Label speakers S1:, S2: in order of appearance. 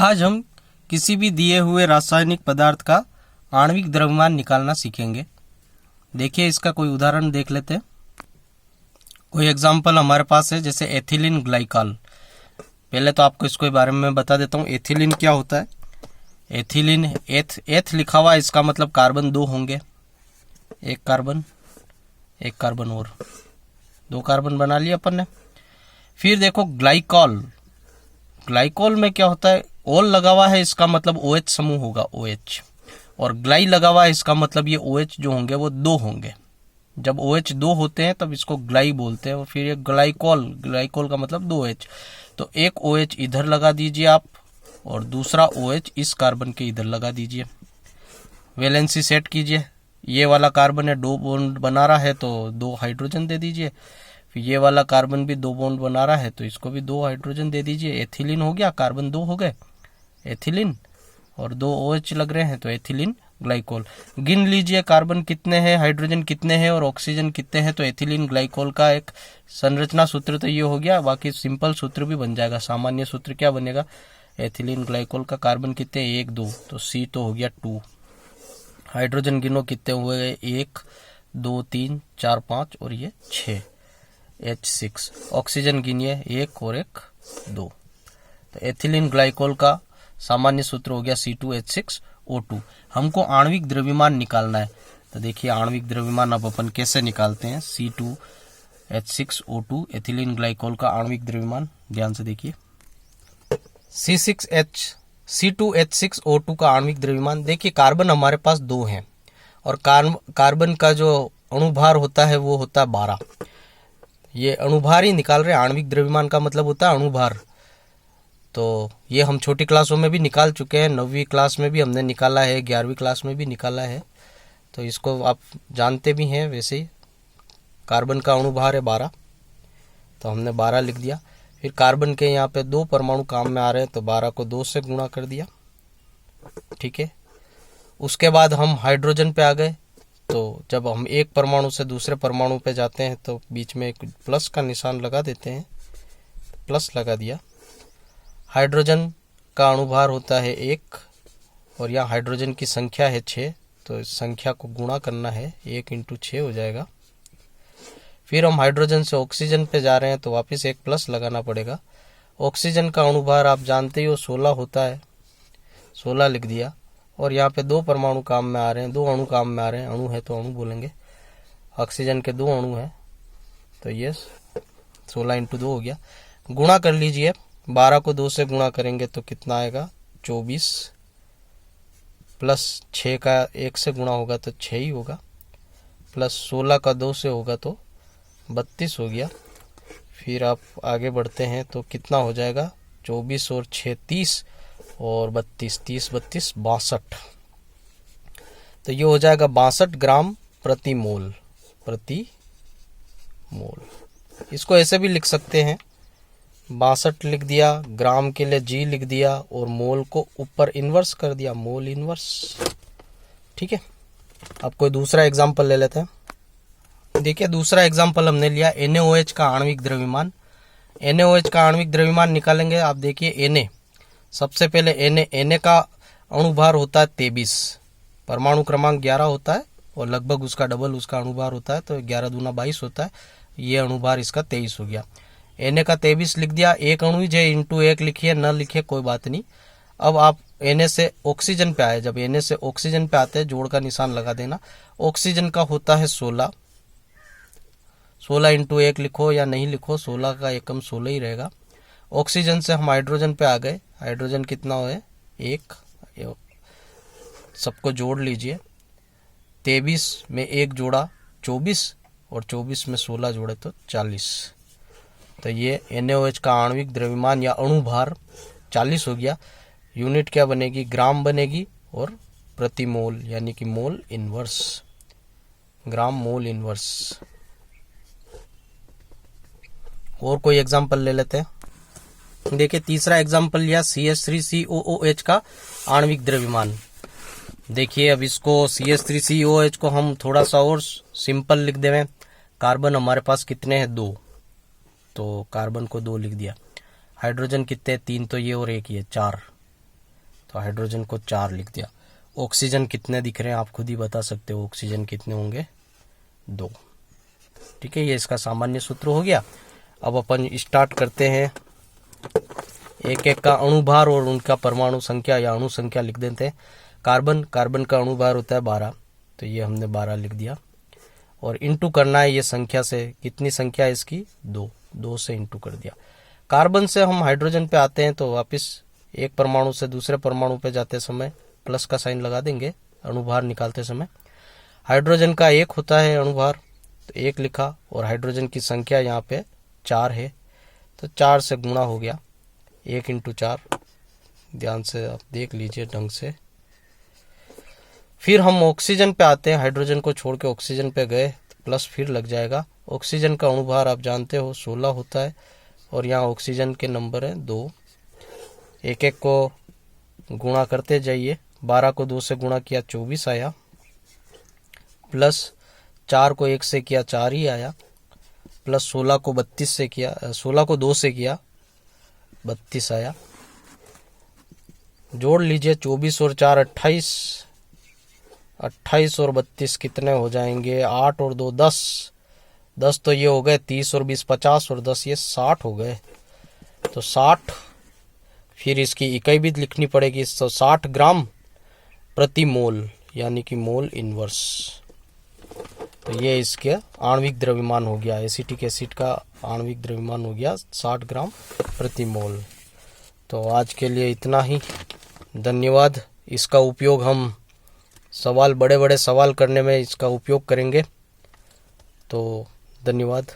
S1: आज हम किसी भी दिए हुए रासायनिक पदार्थ का आणविक द्रव्यमान निकालना सीखेंगे। देखिए इसका कोई उदाहरण देख लेते हैं। कोई एग्जाम्पल हमारे पास है, जैसे एथिलीन ग्लाइकॉल। पहले तो आपको इसके बारे में बता देता हूँ। एथिलीन क्या होता है? एथिलीन, एथ लिखा हुआ है, इसका मतलब कार्बन 2 होंगे। एक कार्बन और 2 कार्बन बना लिया अपन ने। फिर देखो ग्लाइकॉल, ग्लाइकॉल में क्या होता है? ओल लगा हुआ है, इसका मतलब OH समूह होगा, OH। और ग्लाई लगा हुआ है, इसका मतलब ये OH जो होंगे वो 2 होंगे। जब OH 2 होते हैं तब इसको ग्लाई बोलते हैं। और फिर ये ग्लाइकॉल, ग्लाइकॉल का मतलब 2H। तो एक OH इधर लगा दीजिए आप, और दूसरा OH इस कार्बन के इधर लगा दीजिए। वैलेंसी सेट कीजिए। ये वाला कार्बन है 2 बॉन्ड बना रहा है, तो 2 हाइड्रोजन दे दीजिए। फिर ये वाला कार्बन भी 2 बॉन्ड बना रहा है, तो इसको भी 2 हाइड्रोजन दे दीजिए। एथिलीन हो गया, कार्बन 2 हो गए एथिलीन, और 2 OH लग रहे हैं, तो एथिलीन ग्लाइकोल। गिन लीजिए कार्बन कितने हैं, हाइड्रोजन कितने हैं और ऑक्सीजन कितने हैं। तो एथिलीन ग्लाइकोल का एक संरचना सूत्र तो ये हो गया। बाकी सिंपल सूत्र भी बन जाएगा। सामान्य सूत्र क्या बनेगा? एथिलीन ग्लाइकोल का कार्बन कितने? 1 2, तो C तो हो गया 2। हाइड्रोजन गिनो कितने हुए? 1 2 3 4 5 और ये 6, H6। ऑक्सीजन गिनिए 1 और 1 2। तो एथिलीन ग्लाइकोल का सामान्य सूत्र हो गया C2H6O2। हमको आणविक द्रव्यमान निकालना है। तो देखिए आणविक द्रव्यमान अब अपन कैसे निकालते हैं। C2H6O2 एथिलीन ग्लाइकोल का आणविक द्रव्यमान, ध्यान से देखिए। C2H6O2 का आणविक द्रव्यमान, देखिए कार्बन हमारे पास 2 हैं और कार्बन का जो अणुभार होता है वो होता है 12। ये अणुभार ही निकाल रहे हैं। आणविक द्रव्यमान का मतलब होता है अणुभार। तो ये हम छोटी क्लासों में भी निकाल चुके हैं। 9वीं क्लास में भी हमने निकाला है, 11वीं क्लास में भी निकाला है, तो इसको आप जानते भी हैं। वैसे ही कार्बन का अणुभार है 12, तो हमने 12 लिख दिया। फिर कार्बन के यहाँ पे 2 परमाणु काम में आ रहे हैं, तो 12 को 2 से गुणा कर दिया, ठीक है। उसके बाद हम हाइड्रोजन पे आ गए। तो जब हम एक परमाणु से दूसरे परमाणु पे जाते हैं तो बीच में एक प्लस का निशान लगा देते हैं, प्लस लगा दिया। हाइड्रोजन का अणुभार होता है 1 और यहाँ हाइड्रोजन की संख्या है 6, तो इस संख्या को गुणा करना है, 1 × 6 हो जाएगा। फिर हम हाइड्रोजन से ऑक्सीजन पे जा रहे हैं, तो वापस एक प्लस लगाना पड़ेगा। ऑक्सीजन का अणुभार आप जानते ही हो 16 होता है, 16 लिख दिया। और यहाँ पे 2 परमाणु काम में आ रहे हैं, 2 अणु काम में आ रहे हैं। अणु है तो अणु बोलेंगे। ऑक्सीजन के 2 अणु हैं, तो ये 16 × 2 हो गया। गुणा कर लीजिए। 12 को 2 से गुणा करेंगे तो कितना आएगा? 24, प्लस 6 का 1 से गुणा होगा तो 6 ही होगा, प्लस 16 का 2 से होगा तो 32 हो गया। फिर आप आगे बढ़ते हैं तो कितना हो जाएगा? 24 और 6 30 और 32, 30 32 62। तो ये हो जाएगा 62 ग्राम प्रति मोल, प्रति मोल। इसको ऐसे भी लिख सकते हैं, 62 लिख दिया, ग्राम के लिए G लिख दिया और मोल को ऊपर इन्वर्स कर दिया, मोल इन्वर्स, ठीक है। अब कोई दूसरा एग्जांपल ले लेते हैं। देखिए दूसरा एग्जांपल हमने लिया NaOH का आणविक द्रव्यमान। NaOH का आणविक द्रव्यमान निकालेंगे। आप देखिए Na, सबसे पहले Na का अणुभार होता है 23, परमाणु क्रमांक 11 होता है और लगभग उसका डबल उसका अणुभार होता है, तो 11 दूना 22 होता है। ये अणुभार इसका 23 हो गया। Na का 23 लिख दिया। एक अणु जो इंटू 1 लिखिए, न लिखिए कोई बात नहीं। अब आप Na से ऑक्सीजन पे आए। जब Na से ऑक्सीजन पे आते हैं जोड़ का निशान लगा देना। ऑक्सीजन का होता है 16, 16 इंटू 1 लिखो या नहीं लिखो, 16 का एकम 16 ही रहेगा। ऑक्सीजन से हम हाइड्रोजन पे आ गए। हाइड्रोजन कितना है? 1, सबको जोड़ लीजिए। 23 में 1 जोड़ा 24 और 24 में 16 जोड़े तो 40। तो ये NaOH का आणविक द्रव्यमान या अणुभार 40 हो गया। यूनिट क्या बनेगी? ग्राम बनेगी और प्रति मोल यानी कि मोल इनवर्स, ग्राम मोल इनवर्स। और कोई एग्जांपल ले लेते हैं। देखिए तीसरा एग्जांपल लिया CH3COOH का आणविक द्रव्यमान। देखिए अब इसको CH3COOH को हम थोड़ा सा और सिंपल लिख देवें। कार्बन हमारे पास कितने हैं? 2, तो कार्बन को 2 लिख दिया। हाइड्रोजन कितने? 3, तो ये और 1 ये 4, तो हाइड्रोजन को 4 लिख दिया। ऑक्सीजन कितने दिख रहे हैं आप खुद ही बता सकते हो, ऑक्सीजन कितने होंगे 2। ठीक है, ये इसका सामान्य सूत्र हो गया। अब अपन स्टार्ट करते हैं, एक एक का अणुभार और उनका परमाणु संख्या या अणु संख्या लिख देते हैं। कार्बन का अणुभार होता है 12, तो ये हमने 12 लिख दिया। और इंटू करना है ये संख्या से, कितनी संख्या है इसकी 2 से इंटू कर दिया। कार्बन से हम हाइड्रोजन पे आते हैं तो वापस एक परमाणु से दूसरे परमाणु पे जाते समय प्लस का साइन लगा देंगे अणुभार निकालते समय। हाइड्रोजन का 1 होता है अणुभार, तो 1 लिखा, और हाइड्रोजन की संख्या यहाँ पे 4 है, तो 4 से गुणा हो गया, 1 × 4। ध्यान से आप देख लीजिए ढंग से। फिर हम ऑक्सीजन पे आते हैं, हाइड्रोजन को छोड़ के ऑक्सीजन पे गए तो प्लस फिर लग जाएगा। ऑक्सीजन का अणुभार आप जानते हो 16 होता है, और यहाँ ऑक्सीजन के नंबर है 2। एक एक को गुणा करते जाइए, 12 को 2 से गुणा किया 24 आया, प्लस 4 को 1 से किया 4 ही आया, प्लस 16 को 32 से किया, 16 को 2 से किया 32 आया। जोड़ लीजिए 24 और 4 28, 28 और 32 कितने हो जाएंगे, 8 और 2 10 तो ये हो गए 30 और 20 50 और 10 ये 60 हो गए। तो 60, फिर इसकी इकाई भी लिखनी पड़ेगी, 60 ग्राम प्रति मोल, यानी कि मोल इनवर्स। तो ये इसके आणविक द्रव्यमान हो गया, एसिटिक एसिड का आणविक द्रव्यमान हो गया 60 ग्राम प्रति मोल। तो आज के लिए इतना ही, धन्यवाद। इसका उपयोग हम बड़े बड़े सवाल करने में इसका उपयोग करेंगे। तो धन्यवाद।